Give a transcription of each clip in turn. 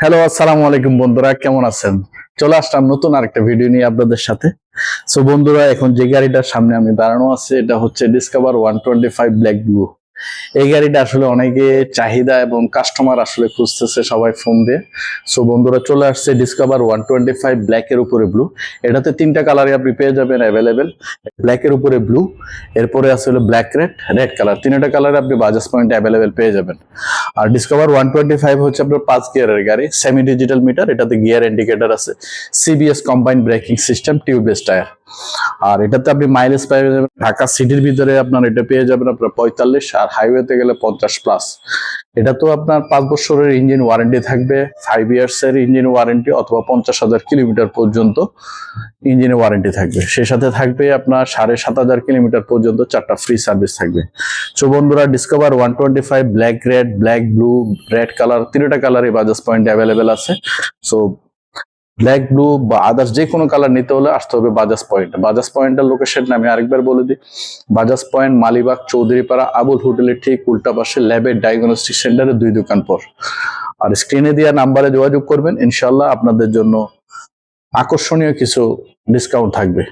Hello, আসসালামু আলাইকুম বন্ধুরা, কেমন আছেন? চলে আসলাম নতুন আরেকটা ভিডিও নিয়ে আপনাদের সাথে। সো বন্ধুরা, এখন যে গাড়িটার সামনে আমি দাঁড়ানো আছে এটা হচ্ছে ডিসকভার 125 ব্ল্যাক ব্লু। এই গাড়িটা আসলে অনেকে চাহিদা এবং কাস্টমার আসলে খুঁজতেছে সবাই ফোন দিয়ে। সো বন্ধুরা, চলে আসছে ডিসকভার 125 ব্ল্যাকের উপরে ব্লু। এটাতে তিনটা কালারই আপনি পেয়ে যাবেন অ্যাভেলেবেল। ব্ল্যাকের উপরে ব্লু, এরপরে আছে হলো ব্ল্যাক রেড কালার। তিনটা কালারে আপনি বাজাজ পয়েন্ট অ্যাভেলেবেল পেয়ে যাবেন। আর ডিসকভার 125 হচ্ছে আপনার 5 গিয়ারের গাড়ি, সেমি ডিজিটাল মিটার, এটাতে গিয়ার ইন্ডিকেটর আছে, CBS combined braking system, tubeless tyre. আর এটাতে আপনি মাইলেজ পেয়ে যাবেন ঢাকা সিটির ভিতরে আপনার এটা পেয়ে যাবেন আপনার 45, আর হাইওয়েতে গেলে 50+। এটা তো আপনার 5 বছরের ইঞ্জিন ওয়ারেন্টি থাকবে, 5 ইয়ার্স এর ইঞ্জিন ওয়ারেন্টি, অথবা 50,000 কিলোমিটার পর্যন্ত ইঞ্জিনে ওয়ারেন্টি থাকবে। সেই সাথে থাকবে আপনার 7,500 কিলোমিটার পর্যন্ত 4টা ফ্রি সার্ভিস থাকবে। সো বন্ধুরা, discover 125 black red, black blue, red colour, তিনটা কালারই বাজাজ পয়েন্ট অ্যাভেলেবেল আছে। সো ব্ল্যাক ব্লু বা আদার্স যে কোনো কালার নিতে হলে আসতে হবে বাজাজ পয়েন্ট। বাজাজ পয়েন্টের লোকেশনটা আমি আরেকবার বলে দিই। বাজাজ পয়েন্ট মালিবাগ চৌধুরীপাড়া আবুল হোটেলের ঠিক উল্টা পাশে ল্যাবের ডায়াগনস্টিক সেন্টারে 2 দোকান পর। আর স্ক্রিনে দেওয়া নাম্বারে যোগাযোগ করবেন, ইনশাল্লাহ আপনাদের জন্য আকর্ষণীয় কিছু ডিসকাউন্ট থাকবে।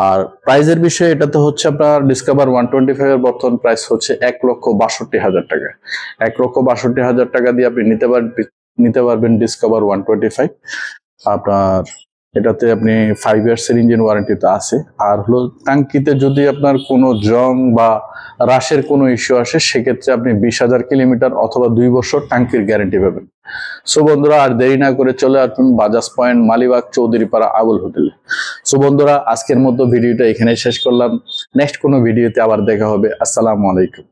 আর প্রাইজের বিষয়ে এটাতে হচ্ছে আপনার ডিসকভার 125 এর বর্তমান প্রাইস হচ্ছে 1,62,000 টাকা। 1,62,000 টাকা দিয়ে আপনি নিতে পারবেন ডিসকভার 125। আপনার এটাতে আপনি 5 ইয়ার্স এর ইঞ্জিন ওয়ারেন্টি তো আছে। আর হলো টাঙ্কিতে যদি আপনার কোনো জং বা রাশের কোনো ইস্যু আসে, সেক্ষেত্রে আপনি 20,000 কিলোমিটার অথবা 2 বছর টাঙ্কির গ্যারেন্টি পাবেন। সো বন্ধুরা, আর দেরি না করে চলে আসুন বাজাজ পয়েন্ট মালিবাগ চৌধুরীপাড়া আবুল হোটেলে। সো বন্ধুরা, আজকের মতো ভিডিওটা এখানে শেষ করলাম। নেক্সট কোনো ভিডিওতে আবার দেখা হবে। আসসালামু আলাইকুম।